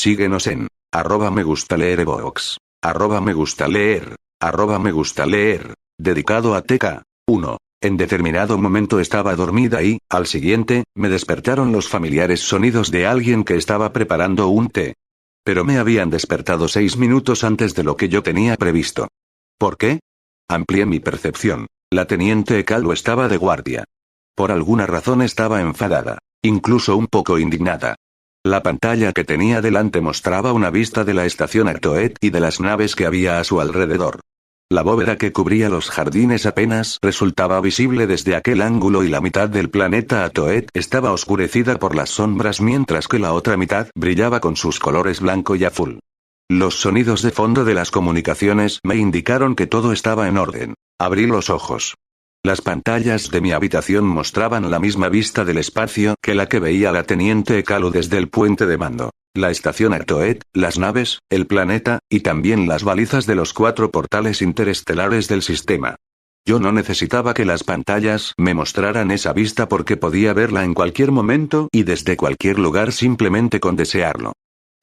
Síguenos en @me_gusta_leer_evox, @me_gusta_leer, @me_gusta_leer, dedicado a TK. 1. En determinado momento estaba dormida y, al siguiente, me despertaron los familiares sonidos de alguien que estaba preparando un té. Pero me habían despertado 6 minutos antes de lo que yo tenía previsto. ¿Por qué? Amplié mi percepción. La teniente Ekalu estaba de guardia. Por alguna razón estaba enfadada, incluso un poco indignada. La pantalla que tenía delante mostraba una vista de la estación Actoet y de las naves que había a su alrededor. La bóveda que cubría los jardines apenas resultaba visible desde aquel ángulo y la mitad del planeta Atoet estaba oscurecida por las sombras mientras que la otra mitad brillaba con sus colores blanco y azul. Los sonidos de fondo de las comunicaciones me indicaron que todo estaba en orden. Abrí los ojos. Las pantallas de mi habitación mostraban la misma vista del espacio que la que veía la teniente Ekalu desde el puente de mando. La estación Actoet, las naves, el planeta, y también las balizas de los 4 portales interestelares del sistema. Yo no necesitaba que las pantallas me mostraran esa vista porque podía verla en cualquier momento y desde cualquier lugar simplemente con desearlo.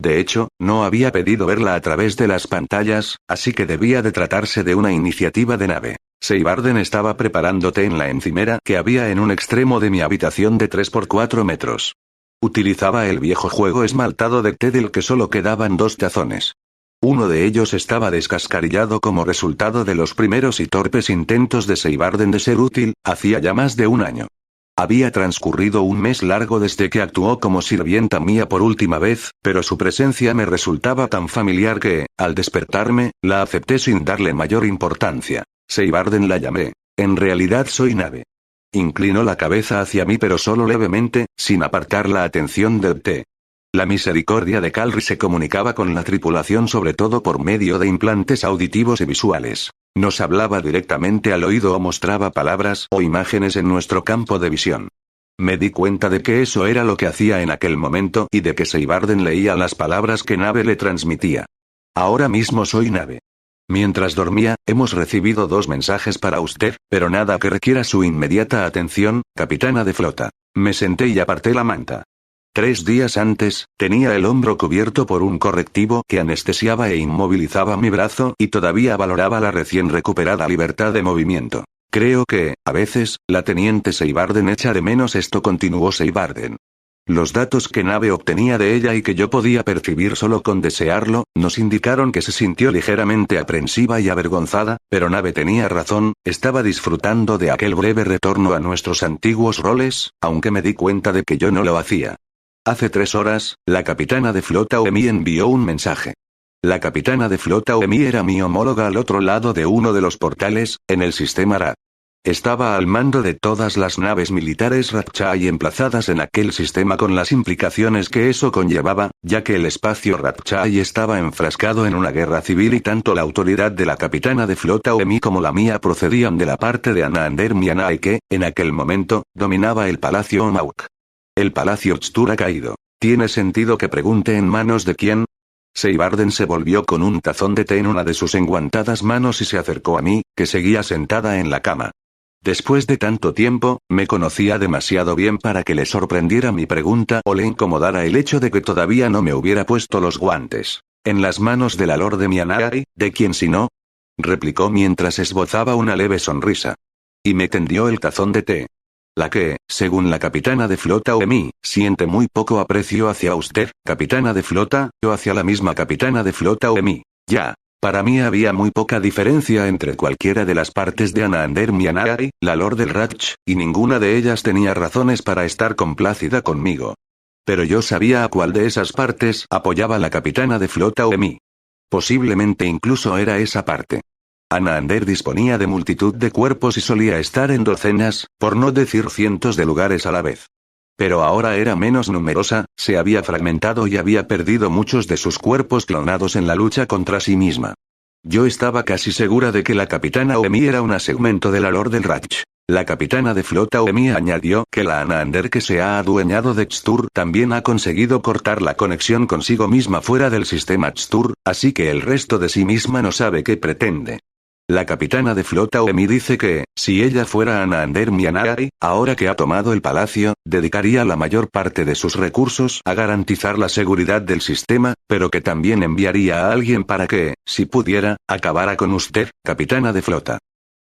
De hecho, no había pedido verla a través de las pantallas, así que debía de tratarse de una iniciativa de nave. Seibarden estaba preparándote en la encimera que había en un extremo de mi habitación de 3 por 4 metros. Utilizaba el viejo juego esmaltado de té del que solo quedaban 2 tazones. Uno de ellos estaba descascarillado como resultado de los primeros y torpes intentos de Seibarden de ser útil, hacía ya más de un año. Había transcurrido un mes largo desde que actuó como sirvienta mía por última vez, pero su presencia me resultaba tan familiar que, al despertarme, la acepté sin darle mayor importancia. Seibarden la llamé. En realidad soy nave. Inclinó la cabeza hacia mí pero solo levemente, sin apartar la atención del té. La misericordia de Calri se comunicaba con la tripulación sobre todo por medio de implantes auditivos y visuales. Nos hablaba directamente al oído o mostraba palabras o imágenes en nuestro campo de visión. Me di cuenta de que eso era lo que hacía en aquel momento y de que Seibarden leía las palabras que Nave le transmitía. Ahora mismo soy Nave. Mientras dormía, hemos recibido 2 mensajes para usted, pero nada que requiera su inmediata atención, capitana de flota. Me senté y aparté la manta. 3 días antes, tenía el hombro cubierto por un correctivo que anestesiaba e inmovilizaba mi brazo y todavía valoraba la recién recuperada libertad de movimiento. Creo que, a veces, la teniente Seibarden echa de menos esto, continuó Seibarden. Los datos que Nave obtenía de ella y que yo podía percibir solo con desearlo, nos indicaron que se sintió ligeramente aprensiva y avergonzada, pero Nave tenía razón, estaba disfrutando de aquel breve retorno a nuestros antiguos roles, aunque me di cuenta de que yo no lo hacía. Hace 3 horas, la capitana de flota Oemi envió un mensaje. La capitana de flota Oemi era mi homóloga al otro lado de uno de los portales, en el sistema Rad. Estaba al mando de todas las naves militares Ratchai emplazadas en aquel sistema con las implicaciones que eso conllevaba, ya que el espacio Ratchai estaba enfrascado en una guerra civil y tanto la autoridad de la capitana de flota Oemi como la mía procedían de la parte de Anaander Mianai que, en aquel momento, dominaba el Palacio Omauk. El Palacio Chtur ha caído. ¿Tiene sentido que pregunte en manos de quién? Seibarden se volvió con un tazón de té en una de sus enguantadas manos y se acercó a mí, que seguía sentada en la cama. Después de tanto tiempo, me conocía demasiado bien para que le sorprendiera mi pregunta o le incomodara el hecho de que todavía no me hubiera puesto los guantes. ¿En las manos de la Lord Mianai, de quién si no? Replicó mientras esbozaba una leve sonrisa. Y me tendió el tazón de té. La que, según la capitana de flota Oemi, siente muy poco aprecio hacia usted, capitana de flota, o hacia la misma capitana de flota Oemi. Ya. Para mí había muy poca diferencia entre cualquiera de las partes de Anaander Mianai, la Lord del Ratch, y ninguna de ellas tenía razones para estar complácida conmigo. Pero yo sabía a cuál de esas partes apoyaba la capitana de flota Oemi. Posiblemente incluso era esa parte. Anaander disponía de multitud de cuerpos y solía estar en docenas, por no decir cientos de lugares a la vez. Pero ahora era menos numerosa, se había fragmentado y había perdido muchos de sus cuerpos clonados en la lucha contra sí misma. Yo estaba casi segura de que la capitana Oemi era un segmento de la Lord del Ratch. La capitana de flota Oemi añadió que la Anaander que se ha adueñado de Chtur también ha conseguido cortar la conexión consigo misma fuera del sistema Chtur, así que el resto de sí misma no sabe qué pretende. La capitana de flota Oemi dice que, si ella fuera Anander Mianai, ahora que ha tomado el palacio, dedicaría la mayor parte de sus recursos a garantizar la seguridad del sistema, pero que también enviaría a alguien para que, si pudiera, acabara con usted, capitana de flota.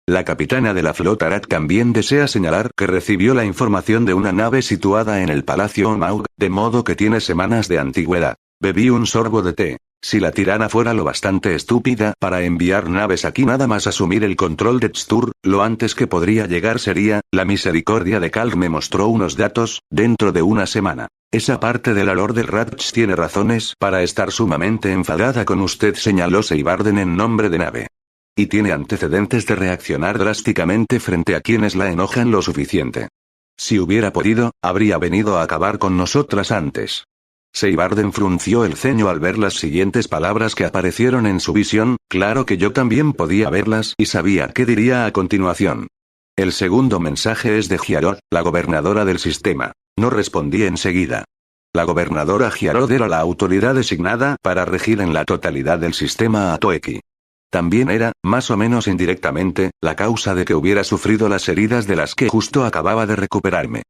La capitana de la flota Arat también desea señalar que recibió la información de una nave situada en el Palacio Omaug, de modo que tiene semanas de antigüedad. Bebí un sorbo de té. Si la tirana fuera lo bastante estúpida para enviar naves aquí nada más asumir el control de Tstur, lo antes que podría llegar sería, la misericordia de Kalg me mostró unos datos, dentro de una semana. Esa parte de la Lord del Ratch tiene razones para estar sumamente enfadada con usted, señaló Seibarden en nombre de Nave. Y tiene antecedentes de reaccionar drásticamente frente a quienes la enojan lo suficiente. Si hubiera podido, habría venido a acabar con nosotras antes. Seibarden frunció el ceño al ver las siguientes palabras que aparecieron en su visión, claro que yo también podía verlas y sabía qué diría a continuación. El segundo mensaje es de Giarod, la gobernadora del sistema. No respondí enseguida. La gobernadora Giarod era la autoridad designada para regir en la totalidad del sistema Atoeki. También era, más o menos indirectamente, la causa de que hubiera sufrido las heridas de las que justo acababa de recuperarme.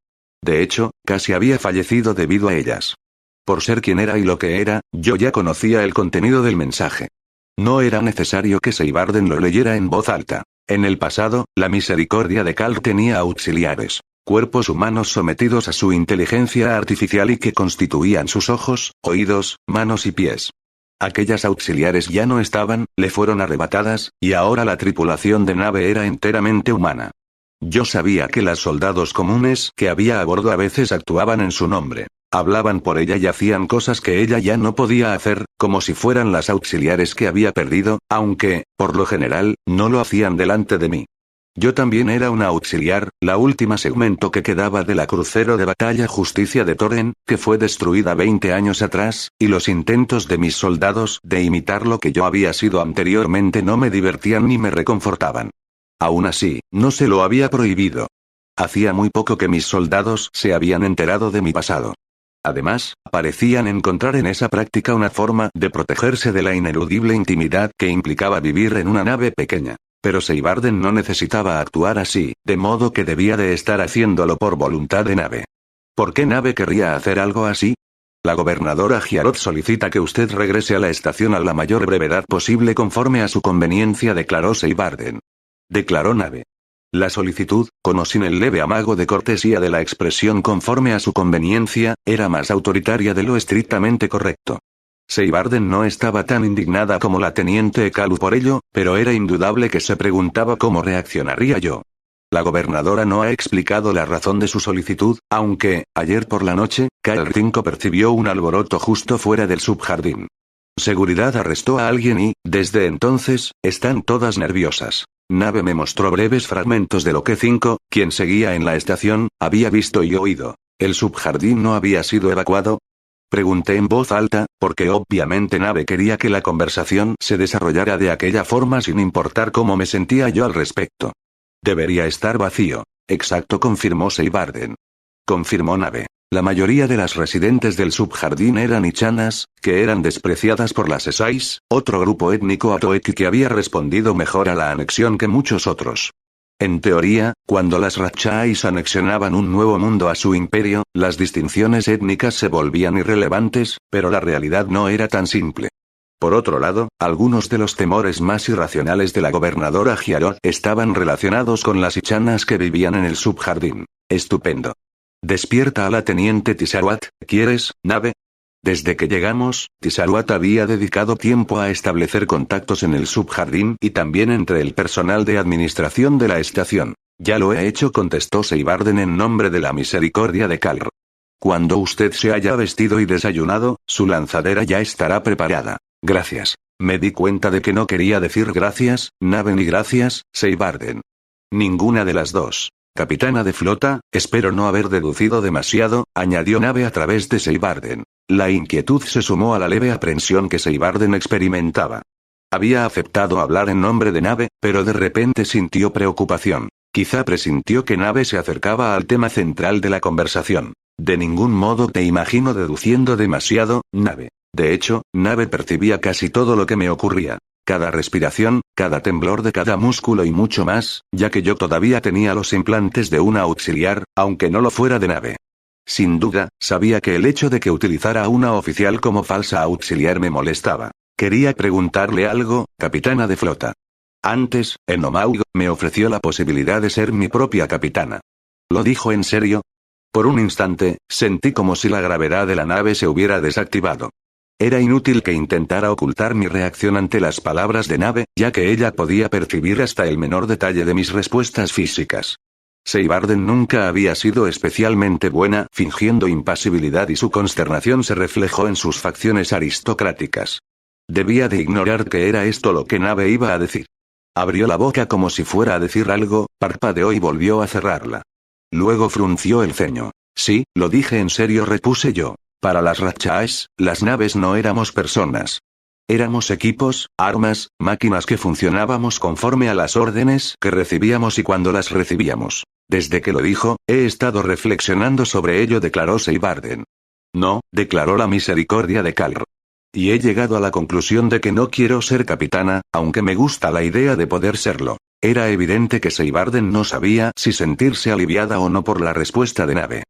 De hecho, casi había fallecido debido a ellas. Por ser quien era y lo que era, yo ya conocía el contenido del mensaje. No era necesario que Seibarden lo leyera en voz alta. En el pasado, la misericordia de Kalg tenía auxiliares. Cuerpos humanos sometidos a su inteligencia artificial y que constituían sus ojos, oídos, manos y pies. Aquellas auxiliares ya no estaban, le fueron arrebatadas, y ahora la tripulación de nave era enteramente humana. Yo sabía que los soldados comunes que había a bordo a veces actuaban en su nombre. Hablaban por ella y hacían cosas que ella ya no podía hacer, como si fueran las auxiliares que había perdido, aunque, por lo general, no lo hacían delante de mí. Yo también era una auxiliar, la última segmento que quedaba de la crucero de batalla Justicia de Torren, que fue destruida 20 años atrás, y los intentos de mis soldados de imitar lo que yo había sido anteriormente no me divertían ni me reconfortaban. Aún así, no se lo había prohibido. Hacía muy poco que mis soldados se habían enterado de mi pasado. Además, parecían encontrar en esa práctica una forma de protegerse de la ineludible intimidad que implicaba vivir en una nave pequeña. Pero Seibarden no necesitaba actuar así, de modo que debía de estar haciéndolo por voluntad de Nave. ¿Por qué Nave querría hacer algo así? La gobernadora Giarod solicita que usted regrese a la estación a la mayor brevedad posible conforme a su conveniencia, declaró Seibarden. Declaró Nave. La solicitud, con o sin el leve amago de cortesía de la expresión conforme a su conveniencia, era más autoritaria de lo estrictamente correcto. Seibarden no estaba tan indignada como la teniente Ekalu por ello, pero era indudable que se preguntaba cómo reaccionaría yo. La gobernadora no ha explicado la razón de su solicitud, aunque, ayer por la noche, Kael 5 percibió un alboroto justo fuera del subjardín. Seguridad arrestó a alguien y, desde entonces, están todas nerviosas. Nave me mostró breves fragmentos de lo que 5, quien seguía en la estación, había visto y oído. ¿El subjardín no había sido evacuado? Pregunté en voz alta, porque obviamente Nave quería que la conversación se desarrollara de aquella forma sin importar cómo me sentía yo al respecto. Debería estar vacío. Exacto, confirmó Seibarden. Confirmó Nave. La mayoría de las residentes del subjardín eran ichanas, que eran despreciadas por las Esais, otro grupo étnico atoeki que había respondido mejor a la anexión que muchos otros. En teoría, cuando las Ratchais anexionaban un nuevo mundo a su imperio, las distinciones étnicas se volvían irrelevantes, pero la realidad no era tan simple. Por otro lado, algunos de los temores más irracionales de la gobernadora Giarod estaban relacionados con las ichanas que vivían en el subjardín. Estupendo. Despierta a la teniente Tisarwat, ¿quieres, Nave? Desde que llegamos, Tisarwat había dedicado tiempo a establecer contactos en el subjardín y también entre el personal de administración de la estación. Ya lo he hecho, contestó Seibarden en nombre de la misericordia de Kalr. Cuando usted se haya vestido y desayunado, su lanzadera ya estará preparada. Gracias. Me di cuenta de que no quería decir gracias, Nave, ni gracias, Seibarden. Ninguna de las dos. Capitana de flota, espero no haber deducido demasiado, añadió Nave a través de Seibarden. La inquietud se sumó a la leve aprensión que Seibarden experimentaba. Había aceptado hablar en nombre de Nave, pero de repente sintió preocupación. Quizá presintió que Nave se acercaba al tema central de la conversación. De ningún modo te imagino deduciendo demasiado, Nave. De hecho, Nave percibía casi todo lo que me ocurría. cada respiración, cada temblor de cada músculo y mucho más, ya que yo todavía tenía los implantes de una auxiliar, aunque no lo fuera de nave. Sin duda, sabía que el hecho de que utilizara a una oficial como falsa auxiliar me molestaba. Quería preguntarle algo, capitana de flota. Antes, en Omaug, me ofreció la posibilidad de ser mi propia capitana. ¿Lo dijo en serio? Por un instante, sentí como si la gravedad de la nave se hubiera desactivado. Era inútil que intentara ocultar mi reacción ante las palabras de Nave, ya que ella podía percibir hasta el menor detalle de mis respuestas físicas. Seibarden nunca había sido especialmente buena fingiendo impasibilidad y su consternación se reflejó en sus facciones aristocráticas. Debía de ignorar que era esto lo que Nave iba a decir. Abrió la boca como si fuera a decir algo, parpadeó y volvió a cerrarla. Luego frunció el ceño. Sí, lo dije en serio, repuse yo. Para las Ratchas, las naves no éramos personas. Éramos equipos, armas, máquinas que funcionábamos conforme a las órdenes que recibíamos y cuando las recibíamos. Desde que lo dijo, he estado reflexionando sobre ello, declaró Seibarden. No, declaró la misericordia de Kalr. Y he llegado a la conclusión de que no quiero ser capitana, aunque me gusta la idea de poder serlo. Era evidente que Seibarden no sabía si sentirse aliviada o no por la respuesta de Nave.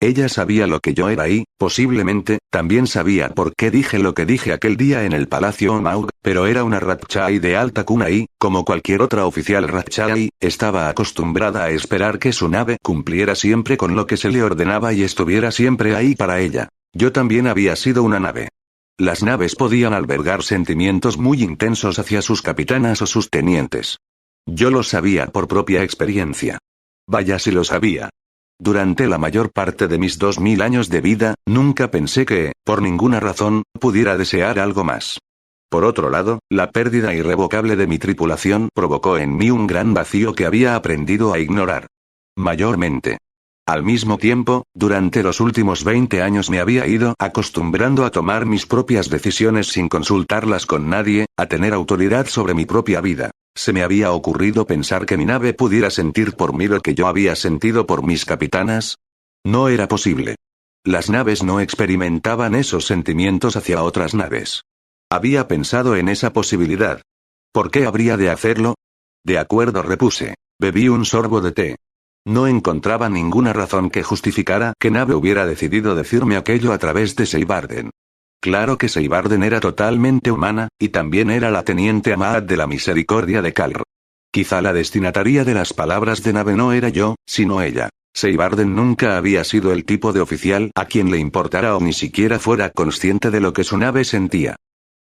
Ella sabía lo que yo era y, posiblemente, también sabía por qué dije lo que dije aquel día en el Palacio Omaug, pero era una Ratchai de alta cuna y, como cualquier otra oficial Ratchai, estaba acostumbrada a esperar que su nave cumpliera siempre con lo que se le ordenaba y estuviera siempre ahí para ella. Yo también había sido una nave. Las naves podían albergar sentimientos muy intensos hacia sus capitanas o sus tenientes. Yo lo sabía por propia experiencia. Vaya si lo sabía. Durante la mayor parte de mis 2000 años de vida, nunca pensé que, por ninguna razón, pudiera desear algo más. Por otro lado, la pérdida irrevocable de mi tripulación provocó en mí un gran vacío que había aprendido a ignorar. Mayormente. Al mismo tiempo, durante los últimos 20 años me había ido acostumbrando a tomar mis propias decisiones sin consultarlas con nadie, a tener autoridad sobre mi propia vida. Se me había ocurrido pensar que mi nave pudiera sentir por mí lo que yo había sentido por mis capitanas. No era posible. Las naves no experimentaban esos sentimientos hacia otras naves. Había pensado en esa posibilidad. ¿Por qué habría de hacerlo? De acuerdo, repuse. Bebí un sorbo de té. No encontraba ninguna razón que justificara que Nave hubiera decidido decirme aquello a través de Seibarden. Claro que Seibarden era totalmente humana, y también era la teniente Amaad de la misericordia de Kalr. Quizá la destinataria de las palabras de Nave no era yo, sino ella. Seibarden nunca había sido el tipo de oficial a quien le importara o ni siquiera fuera consciente de lo que su nave sentía.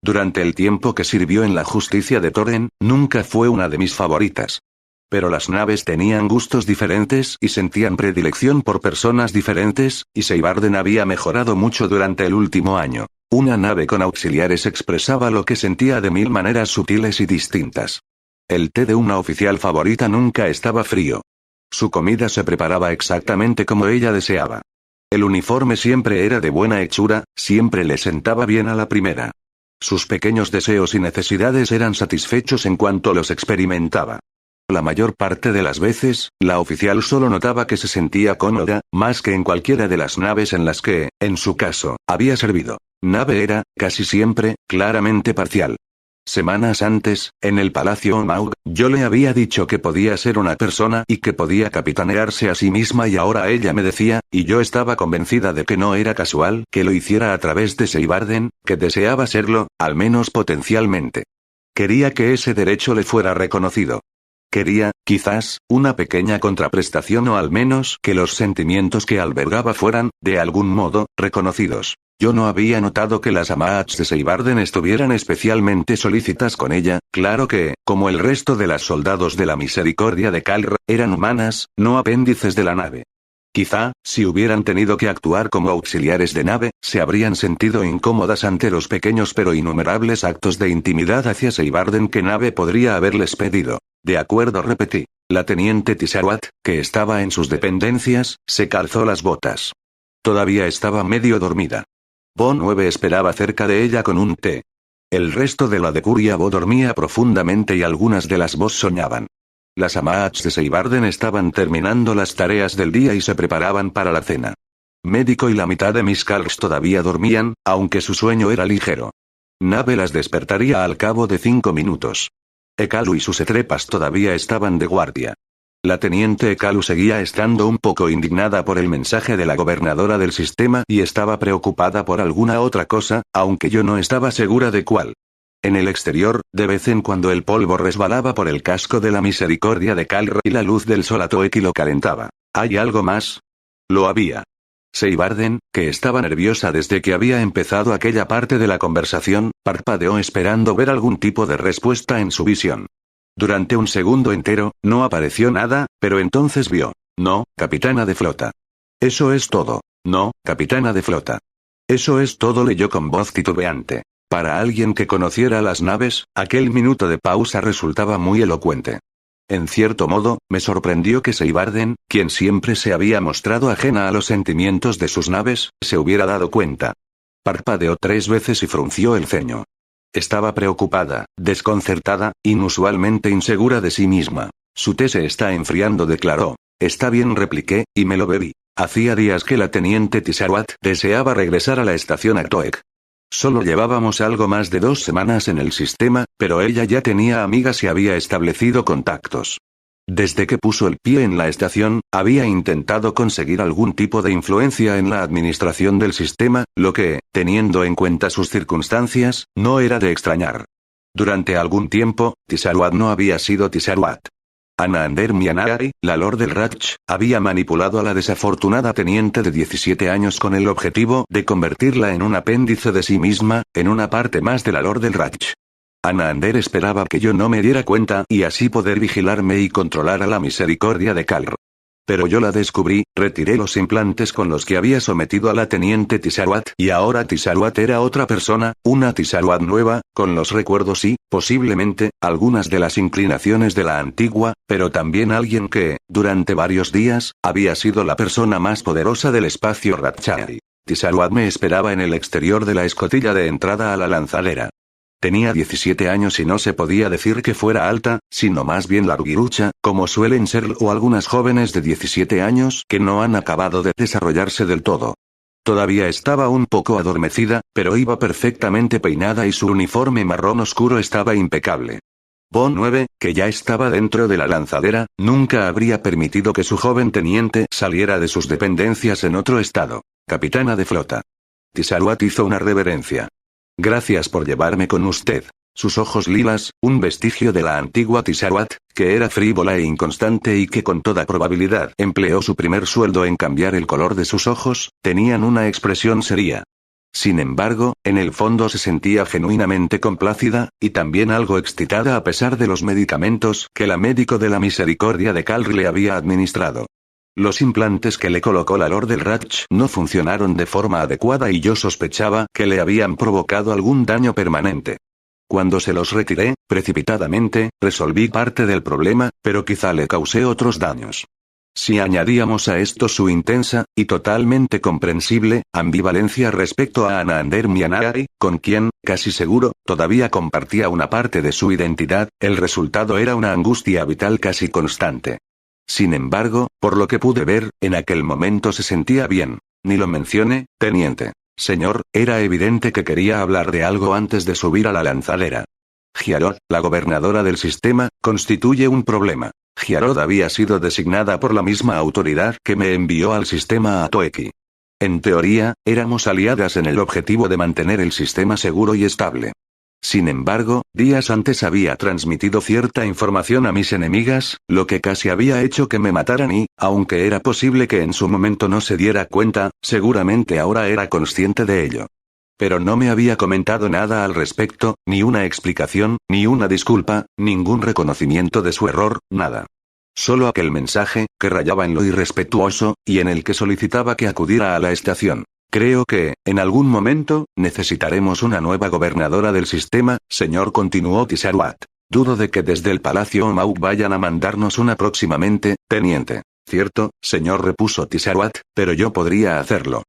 Durante el tiempo que sirvió en la justicia de Toren, nunca fue una de mis favoritas. Pero las naves tenían gustos diferentes y sentían predilección por personas diferentes, y Seibarden había mejorado mucho durante el último año. Una nave con auxiliares expresaba lo que sentía de 1000 maneras sutiles y distintas. El té de una oficial favorita nunca estaba frío. Su comida se preparaba exactamente como ella deseaba. El uniforme siempre era de buena hechura, siempre le sentaba bien a la primera. Sus pequeños deseos y necesidades eran satisfechos en cuanto los experimentaba. La mayor parte de las veces, la oficial solo notaba que se sentía cómoda, más que en cualquiera de las naves en las que, en su caso, había servido. Nave era, casi siempre, claramente parcial. Semanas antes, en el Palacio Omaug, yo le había dicho que podía ser una persona y que podía capitanearse a sí misma y ahora ella me decía, y yo estaba convencida de que no era casual que lo hiciera a través de Seibarden, que deseaba serlo, al menos potencialmente. Quería que ese derecho le fuera reconocido. Quería, quizás, una pequeña contraprestación o al menos que los sentimientos que albergaba fueran, de algún modo, reconocidos. Yo no había notado que las Amaats de Seibarden estuvieran especialmente solícitas con ella, claro que, como el resto de las soldados de la misericordia de Kalr, eran humanas, no apéndices de la nave. Quizá, si hubieran tenido que actuar como auxiliares de nave, se habrían sentido incómodas ante los pequeños pero innumerables actos de intimidad hacia Seibarden que Nave podría haberles pedido. De acuerdo, repetí. La teniente Tisharat, que estaba en sus dependencias, se calzó las botas. Todavía estaba medio dormida. Bo 9 esperaba cerca de ella con un té. El resto de la decuria Bo dormía profundamente y algunas de las Bos soñaban. Las Amaats de Seibarden estaban terminando las tareas del día y se preparaban para la cena. Médico y la mitad de mis Kalrs todavía dormían, aunque su sueño era ligero. Nave las despertaría al cabo de 5 minutos. Ekalu y sus etrepas todavía estaban de guardia. La teniente Ekalu seguía estando un poco indignada por el mensaje de la gobernadora del sistema y estaba preocupada por alguna otra cosa, aunque yo no estaba segura de cuál. En el exterior, de vez en cuando el polvo resbalaba por el casco de la misericordia de Kalr y la luz del sol a Toeki lo calentaba. ¿Hay algo más? Lo había. Seibarden, que estaba nerviosa desde que había empezado aquella parte de la conversación, parpadeó esperando ver algún tipo de respuesta en su visión. Durante un segundo entero, no apareció nada, pero entonces vio. No, capitana de flota. Eso es todo. No, capitana de flota. Eso es todo, leyó con voz titubeante. Para alguien que conociera las naves, aquel minuto de pausa resultaba muy elocuente. En cierto modo, me sorprendió que Seibarden, quien siempre se había mostrado ajena a los sentimientos de sus naves, se hubiera dado cuenta. Parpadeó 3 veces y frunció el ceño. Estaba preocupada, desconcertada, inusualmente insegura de sí misma. Su té se está enfriando, declaró. Está bien, repliqué, y me lo bebí. Hacía días que la teniente Tisarwat deseaba regresar a la estación Aktoek. Solo llevábamos algo más de 2 semanas en el sistema, pero ella ya tenía amigas y había establecido contactos. Desde que puso el pie en la estación, había intentado conseguir algún tipo de influencia en la administración del sistema, lo que, teniendo en cuenta sus circunstancias, no era de extrañar. Durante algún tiempo, Tisarwat no había sido Tisarwat. Anaander Mianai, la Lord del Ratch, había manipulado a la desafortunada teniente de 17 años con el objetivo de convertirla en un apéndice de sí misma, en una parte más de la Lord del Ratch. Anaander esperaba que yo no me diera cuenta y así poder vigilarme y controlar a la misericordia de Kalr. Pero yo la descubrí, retiré los implantes con los que había sometido a la teniente Tisarwat y ahora Tisarwat era otra persona, una Tisarwat nueva, con los recuerdos y, posiblemente, algunas de las inclinaciones de la antigua, pero también alguien que, durante varios días, había sido la persona más poderosa del espacio Ratchai. Tisarwat me esperaba en el exterior de la escotilla de entrada a la lanzadera. Tenía 17 años y no se podía decir que fuera alta, sino más bien larguirucha, como suelen serlo algunas jóvenes de 17 años que no han acabado de desarrollarse del todo. Todavía estaba un poco adormecida, pero iba perfectamente peinada y su uniforme marrón oscuro estaba impecable. Bon 9, que ya estaba dentro de la lanzadera, nunca habría permitido que su joven teniente saliera de sus dependencias en otro estado. Capitana de flota. Tisarwat hizo una reverencia. Gracias por llevarme con usted. Sus ojos lilas, un vestigio de la antigua Tisarwat, que era frívola e inconstante y que con toda probabilidad empleó su primer sueldo en cambiar el color de sus ojos, tenían una expresión seria. Sin embargo, en el fondo se sentía genuinamente complacida, y también algo excitada a pesar de los medicamentos que la médico de la misericordia de Kalr le había administrado. Los implantes que le colocó la Lord del Ratch no funcionaron de forma adecuada y yo sospechaba que le habían provocado algún daño permanente. Cuando se los retiré, precipitadamente, resolví parte del problema, pero quizá le causé otros daños. Si añadíamos a esto su intensa, y totalmente comprensible, ambivalencia respecto a Anaander Mianai, con quien, casi seguro, todavía compartía una parte de su identidad, el resultado era una angustia vital casi constante. Sin embargo, por lo que pude ver, en aquel momento se sentía bien. Ni lo mencioné, teniente. Señor, era evidente que quería hablar de algo antes de subir a la lanzadera. Giarod, la gobernadora del sistema, constituye un problema. Giarod había sido designada por la misma autoridad que me envió al sistema a Toeki. En teoría, éramos aliadas en el objetivo de mantener el sistema seguro y estable. Sin embargo, días antes había transmitido cierta información a mis enemigas, lo que casi había hecho que me mataran y, aunque era posible que en su momento no se diera cuenta, seguramente ahora era consciente de ello. Pero no me había comentado nada al respecto, ni una explicación, ni una disculpa, ningún reconocimiento de su error, nada. Solo aquel mensaje, que rayaba en lo irrespetuoso, y en el que solicitaba que acudiera a la estación. Creo que, en algún momento, necesitaremos una nueva gobernadora del sistema, señor, continuó Tisarwat. Dudo de que desde el Palacio Omauk vayan a mandarnos una próximamente, teniente. Cierto, señor, repuso Tisarwat, pero yo podría hacerlo.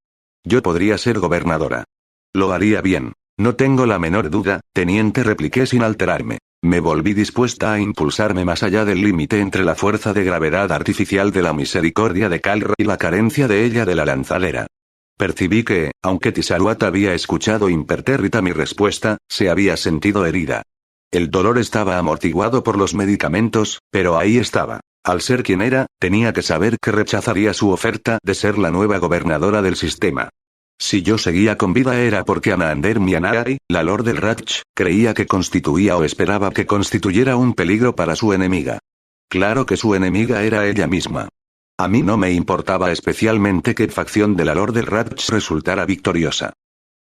Yo podría ser gobernadora. Lo haría bien. No tengo la menor duda, teniente, repliqué sin alterarme. Me volví dispuesta a impulsarme más allá del límite entre la fuerza de gravedad artificial de la misericordia de Kalr y la carencia de ella de la lanzadera. Percibí que, aunque Tisaruat había escuchado impertérrita mi respuesta, se había sentido herida. El dolor estaba amortiguado por los medicamentos, pero ahí estaba. Al ser quien era, tenía que saber que rechazaría su oferta de ser la nueva gobernadora del sistema. Si yo seguía con vida era porque Anander Mianai, la Lord del Ratch, creía que constituía o esperaba que constituyera un peligro para su enemiga. Claro que su enemiga era ella misma. A mí no me importaba especialmente qué facción de la Lord del Ratch resultara victoriosa.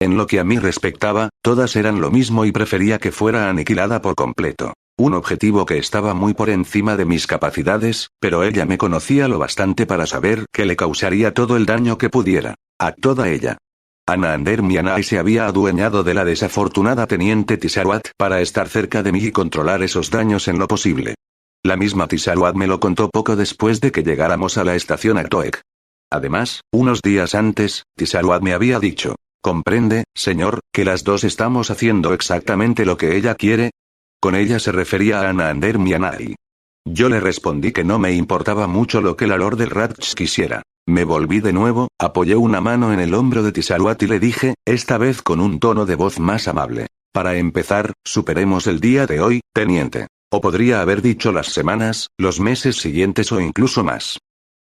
En lo que a mí respectaba, todas eran lo mismo y prefería que fuera aniquilada por completo. Un objetivo que estaba muy por encima de mis capacidades, pero ella me conocía lo bastante para saber que le causaría todo el daño que pudiera. A toda ella. Anander Mianai se había adueñado de la desafortunada teniente Tisaruat para estar cerca de mí y controlar esos daños en lo posible. La misma Tisaruat me lo contó poco después de que llegáramos a la estación Atoek. Además, unos días antes, Tisaruat me había dicho: «Comprende, señor, que las dos estamos haciendo exactamente lo que ella quiere». Con ella se refería a Anander Mianai. Yo le respondí que no me importaba mucho lo que la Lord del Ratch quisiera. Me volví de nuevo, apoyé una mano en el hombro de Tisaruat y le dije, esta vez con un tono de voz más amable: «Para empezar, superemos el día de hoy, teniente». O podría haber dicho las semanas, los meses siguientes o incluso más.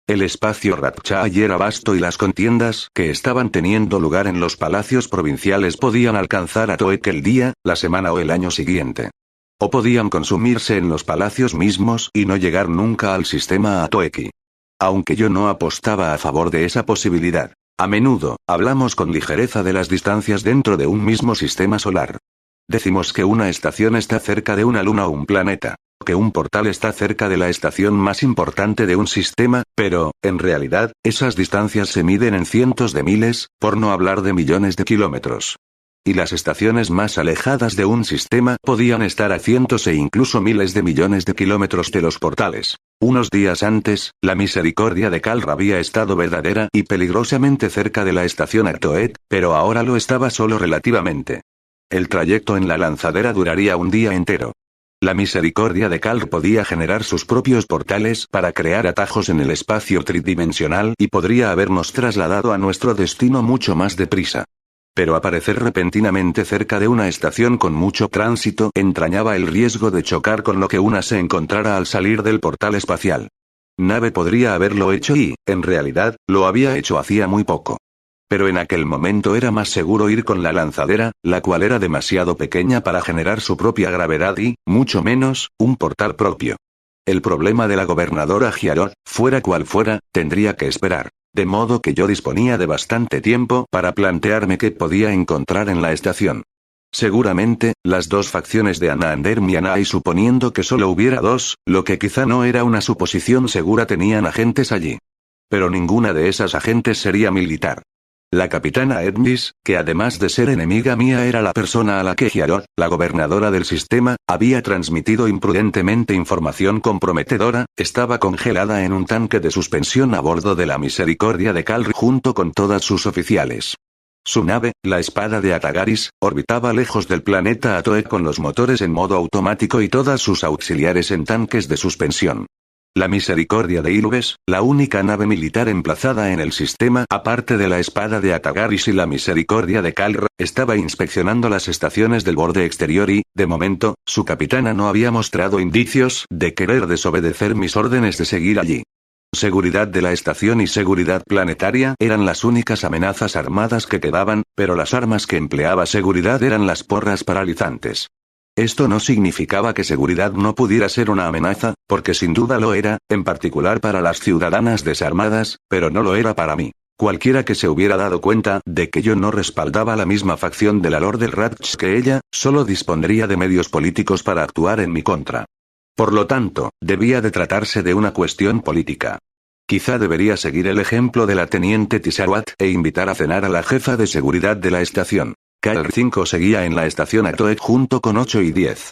El espacio Ratchai era vasto y las contiendas que estaban teniendo lugar en los palacios provinciales podían alcanzar a Toek el día, la semana o el año siguiente. O podían consumirse en los palacios mismos y no llegar nunca al sistema Atoeki. Aunque yo no apostaba a favor de esa posibilidad. A menudo, hablamos con ligereza de las distancias dentro de un mismo sistema solar. Decimos que una estación está cerca de una luna o un planeta, que un portal está cerca de la estación más importante de un sistema, pero, en realidad, esas distancias se miden en cientos de miles, por no hablar de millones de kilómetros. Y las estaciones más alejadas de un sistema podían estar a cientos e incluso miles de millones de kilómetros de los portales. Unos días antes, la misericordia de Kalr había estado verdadera y peligrosamente cerca de la estación Atoek, pero ahora lo estaba solo relativamente. El trayecto en la lanzadera duraría un día entero. La misericordia de Kalr podía generar sus propios portales para crear atajos en el espacio tridimensional y podría habernos trasladado a nuestro destino mucho más deprisa. Pero aparecer repentinamente cerca de una estación con mucho tránsito entrañaba el riesgo de chocar con lo que una se encontrara al salir del portal espacial. Nave podría haberlo hecho y, en realidad, lo había hecho hacía muy poco. Pero en aquel momento era más seguro ir con la lanzadera, la cual era demasiado pequeña para generar su propia gravedad y, mucho menos, un portal propio. El problema de la gobernadora Giarot, fuera cual fuera, tendría que esperar. De modo que yo disponía de bastante tiempo para plantearme qué podía encontrar en la estación. Seguramente, las dos facciones de Anander Mianai, suponiendo que solo hubiera dos, lo que quizá no era una suposición segura, tenían agentes allí. Pero ninguna de esas agentes sería militar. La capitana Edmis, que además de ser enemiga mía era la persona a la que Giarot, la gobernadora del sistema, había transmitido imprudentemente información comprometedora, estaba congelada en un tanque de suspensión a bordo de la misericordia de Kalr junto con todas sus oficiales. Su nave, la espada de Atagaris, orbitaba lejos del planeta Atoek con los motores en modo automático y todas sus auxiliares en tanques de suspensión. La misericordia de Ilubes, la única nave militar emplazada en el sistema aparte de la espada de Atagaris y la misericordia de Kalr, estaba inspeccionando las estaciones del borde exterior y, de momento, su capitana no había mostrado indicios de querer desobedecer mis órdenes de seguir allí. Seguridad de la estación y seguridad planetaria eran las únicas amenazas armadas que quedaban, pero las armas que empleaba seguridad eran las porras paralizantes. Esto no significaba que seguridad no pudiera ser una amenaza, porque sin duda lo era, en particular para las ciudadanas desarmadas, pero no lo era para mí. Cualquiera que se hubiera dado cuenta de que yo no respaldaba la misma facción de la Lord del Ratch que ella, solo dispondría de medios políticos para actuar en mi contra. Por lo tanto, debía de tratarse de una cuestión política. Quizá debería seguir el ejemplo de la teniente Tisaruat e invitar a cenar a la jefa de seguridad de la estación. Kalr 5 seguía en la estación Atoek junto con 8 y 10.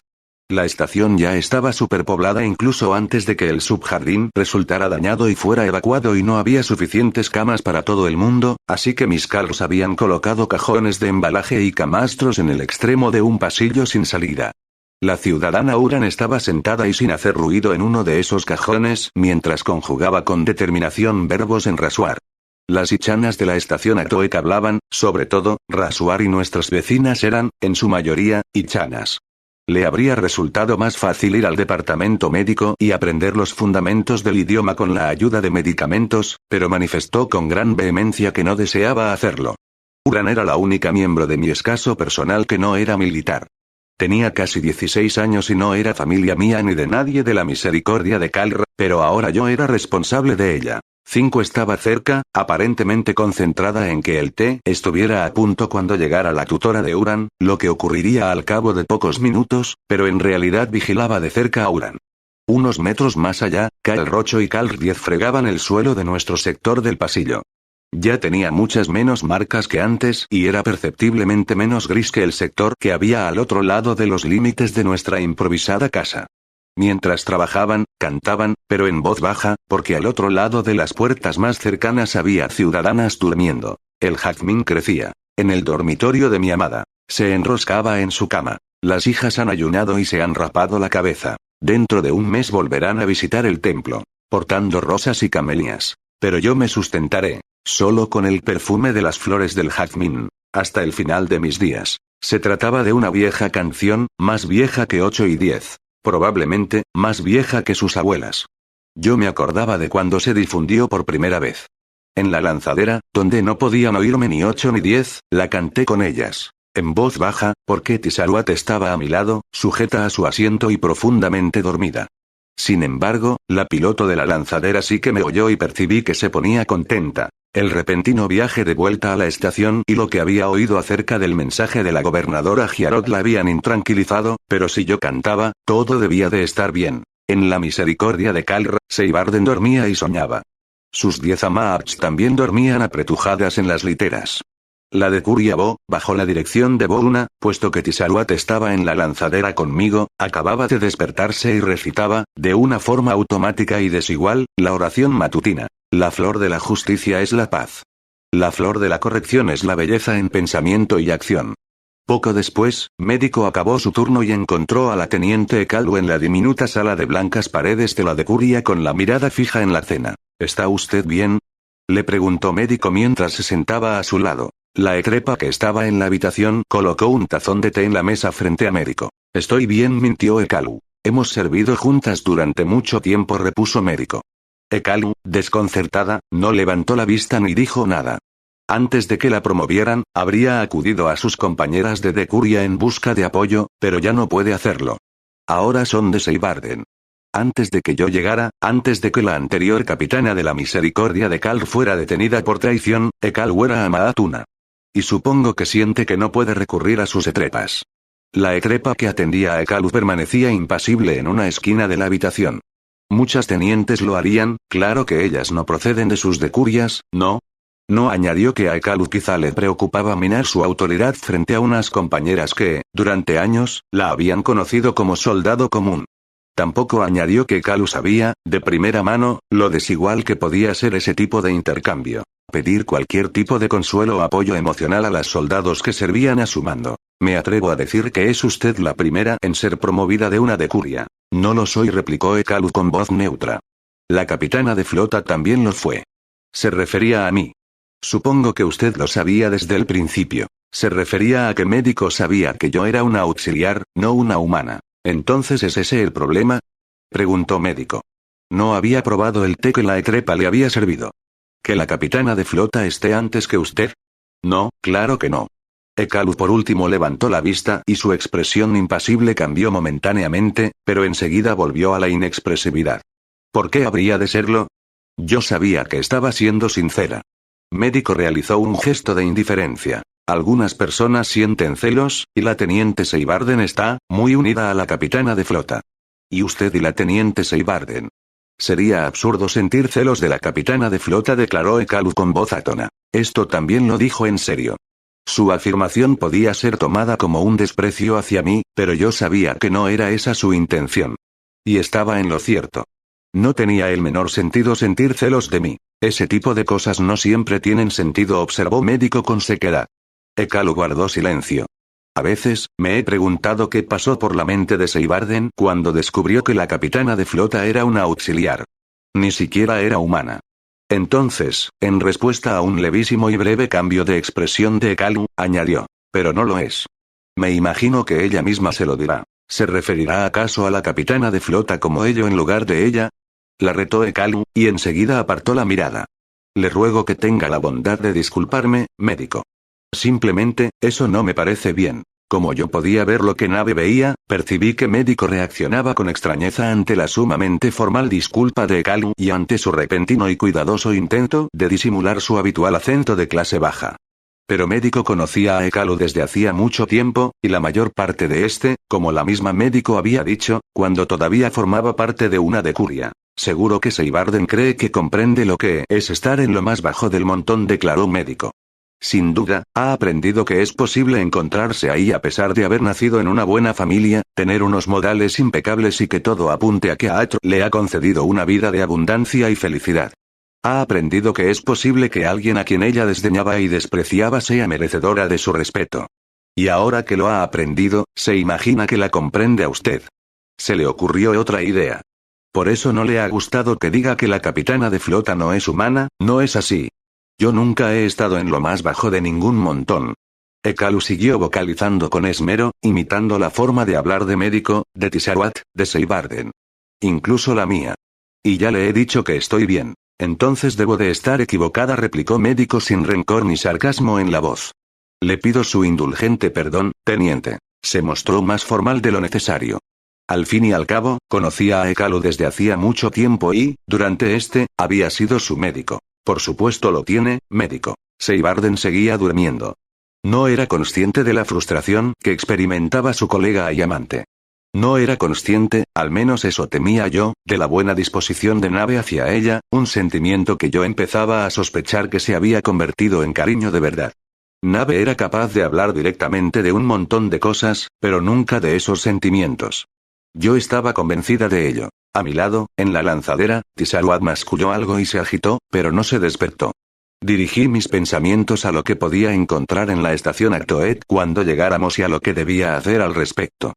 La estación ya estaba superpoblada incluso antes de que el subjardín resultara dañado y fuera evacuado, y no había suficientes camas para todo el mundo, así que mis Kalrs habían colocado cajones de embalaje y camastros en el extremo de un pasillo sin salida. La ciudadana Uran estaba sentada y sin hacer ruido en uno de esos cajones mientras conjugaba con determinación verbos en rasuar. Las ichanas de la estación Atoek hablaban, sobre todo, Rasuar y nuestras vecinas eran, en su mayoría, ichanas. Le habría resultado más fácil ir al departamento médico y aprender los fundamentos del idioma con la ayuda de medicamentos, pero manifestó con gran vehemencia que no deseaba hacerlo. Uran era la única miembro de mi escaso personal que no era militar. Tenía casi 16 años y no era familia mía ni de nadie de la misericordia de Kalr, pero ahora yo era responsable de ella. 5 estaba cerca, aparentemente concentrada en que el té estuviera a punto cuando llegara la tutora de Uran, lo que ocurriría al cabo de pocos minutos, pero en realidad vigilaba de cerca a Uran. Unos metros más allá, Kal Rocho y Kal 10 fregaban el suelo de nuestro sector del pasillo. Ya tenía muchas menos marcas que antes y era perceptiblemente menos gris que el sector que había al otro lado de los límites de nuestra improvisada casa. Mientras trabajaban, cantaban, pero en voz baja, porque al otro lado de las puertas más cercanas había ciudadanas durmiendo. El jazmín crecía. En el dormitorio de mi amada. Se enroscaba en su cama. Las hijas han ayunado y se han rapado la cabeza. Dentro de un mes volverán a visitar el templo, portando rosas y camelias. Pero yo me sustentaré, solo con el perfume de las flores del jazmín, hasta el final de mis días. Se trataba de una vieja canción, más vieja que 8 y 10. Probablemente, más vieja que sus abuelas. Yo me acordaba de cuando se difundió por primera vez. En la lanzadera, donde no podían oírme ni 8 ni 10, la canté con ellas. En voz baja, porque Tisaruat estaba a mi lado, sujeta a su asiento y profundamente dormida. Sin embargo, la piloto de la lanzadera sí que me oyó y percibí que se ponía contenta. El repentino viaje de vuelta a la estación y lo que había oído acerca del mensaje de la gobernadora Giarot la habían intranquilizado, pero si yo cantaba, todo debía de estar bien. En la misericordia de Kalr, Seibarden dormía y soñaba. Sus 10 amaabs también dormían apretujadas en las literas. La de Kuriabo, bajo la dirección de Bouna, puesto que Tisaruat estaba en la lanzadera conmigo, acababa de despertarse y recitaba, de una forma automática y desigual, la oración matutina. La flor de la justicia es la paz. La flor de la corrección es la belleza en pensamiento y acción. Poco después, Médico acabó su turno y encontró a la teniente Ekalu en la diminuta sala de blancas paredes de la de Curia con la mirada fija en la cena. ¿Está usted bien?, le preguntó Médico mientras se sentaba a su lado. La Ekrepa que estaba en la habitación colocó un tazón de té en la mesa frente a Médico. Estoy bien, mintió Ekalu. Hemos servido juntas durante mucho tiempo, repuso Médico. Ekalu, desconcertada, no levantó la vista ni dijo nada. Antes de que la promovieran, habría acudido a sus compañeras de Decuria en busca de apoyo, pero ya no puede hacerlo. Ahora son de Seibarden. Antes de que yo llegara, antes de que la anterior capitana de la misericordia de Kalr fuera detenida por traición, Ekalu era Amaatuna. Y supongo que siente que no puede recurrir a sus etrepas. La Ekrepa que atendía a Ekalu permanecía impasible en una esquina de la habitación. Muchas tenientes lo harían, claro que ellas no proceden de sus decurias, ¿no? No añadió que a Ekalu quizá le preocupaba minar su autoridad frente a unas compañeras que, durante años, la habían conocido como soldado común. Tampoco añadió que Ekalu sabía, de primera mano, lo desigual que podía ser ese tipo de intercambio. Pedir cualquier tipo de consuelo o apoyo emocional a las soldados que servían a su mando. Me atrevo a decir que es usted la primera en ser promovida de una decuria. No lo soy, replicó Ekalu con voz neutra. La capitana de flota también lo fue. Se refería a mí. Supongo que usted lo sabía desde el principio. Se refería a que Médico sabía que yo era una auxiliar, no una humana. ¿Entonces es ese el problema?, preguntó Médico. No había probado el té que la Ekrepa le había servido. ¿Que la capitana de flota esté antes que usted? No, claro que no. Ekalu por último levantó la vista y su expresión impasible cambió momentáneamente, pero enseguida volvió a la inexpresividad. ¿Por qué habría de serlo? Yo sabía que estaba siendo sincera. Médico realizó un gesto de indiferencia. Algunas personas sienten celos, y la teniente Seibarden está muy unida a la capitana de flota. ¿Y usted y la teniente Seibarden? Sería absurdo sentir celos de la capitana de flota, declaró Ekalu con voz atona. Esto también lo dijo en serio. Su afirmación podía ser tomada como un desprecio hacia mí, pero yo sabía que no era esa su intención. Y estaba en lo cierto. No tenía el menor sentido sentir celos de mí. Ese tipo de cosas no siempre tienen sentido, observó Médico con sequedad. Ekalu guardó silencio. A veces, me he preguntado qué pasó por la mente de Seibarden cuando descubrió que la capitana de flota era una auxiliar. Ni siquiera era humana. Entonces, en respuesta a un levísimo y breve cambio de expresión de Ekalu, añadió. Pero no lo es. Me imagino que ella misma se lo dirá. ¿Se referirá acaso a la capitana de flota como ello en lugar de ella? La retó Ekalu, y enseguida apartó la mirada. Le ruego que tenga la bondad de disculparme, médico. Simplemente, eso no me parece bien. Como yo podía ver lo que Nave veía, percibí que médico reaccionaba con extrañeza ante la sumamente formal disculpa de Ekalu y ante su repentino y cuidadoso intento de disimular su habitual acento de clase baja. Pero médico conocía a Ekalu desde hacía mucho tiempo, y la mayor parte de este, como la misma médico había dicho, cuando todavía formaba parte de una decuria. Seguro que Seibarden cree que comprende lo que es estar en lo más bajo del montón, declaró médico. Sin duda, ha aprendido que es posible encontrarse ahí a pesar de haber nacido en una buena familia, tener unos modales impecables y que todo apunte a que Aatro le ha concedido una vida de abundancia y felicidad. Ha aprendido que es posible que alguien a quien ella desdeñaba y despreciaba sea merecedora de su respeto. Y ahora que lo ha aprendido, se imagina que la comprende a usted. Se le ocurrió otra idea. Por eso no le ha gustado que diga que la capitana de flota no es humana, no es así. Yo nunca he estado en lo más bajo de ningún montón. Ekalu siguió vocalizando con esmero, imitando la forma de hablar de médico, de Tisarwat, de Seibarden. Incluso la mía. Y ya le he dicho que estoy bien. Entonces debo de estar equivocada, replicó médico sin rencor ni sarcasmo en la voz. Le pido su indulgente perdón, teniente. Se mostró más formal de lo necesario. Al fin y al cabo, conocía a Ekalu desde hacía mucho tiempo y, durante había sido su médico. Por supuesto lo tiene, médico. Seibarden seguía durmiendo. No era consciente de la frustración que experimentaba su colega y amante. No era consciente, al menos eso temía yo, de la buena disposición de Nave hacia ella, un sentimiento que yo empezaba a sospechar que se había convertido en cariño de verdad. Nave era capaz de hablar directamente de un montón de cosas, pero nunca de esos sentimientos. Yo estaba convencida de ello. A mi lado, en la lanzadera, Tisarwat masculló algo y se agitó, pero no se despertó. Dirigí mis pensamientos a lo que podía encontrar en la estación Actoet cuando llegáramos y a lo que debía hacer al respecto.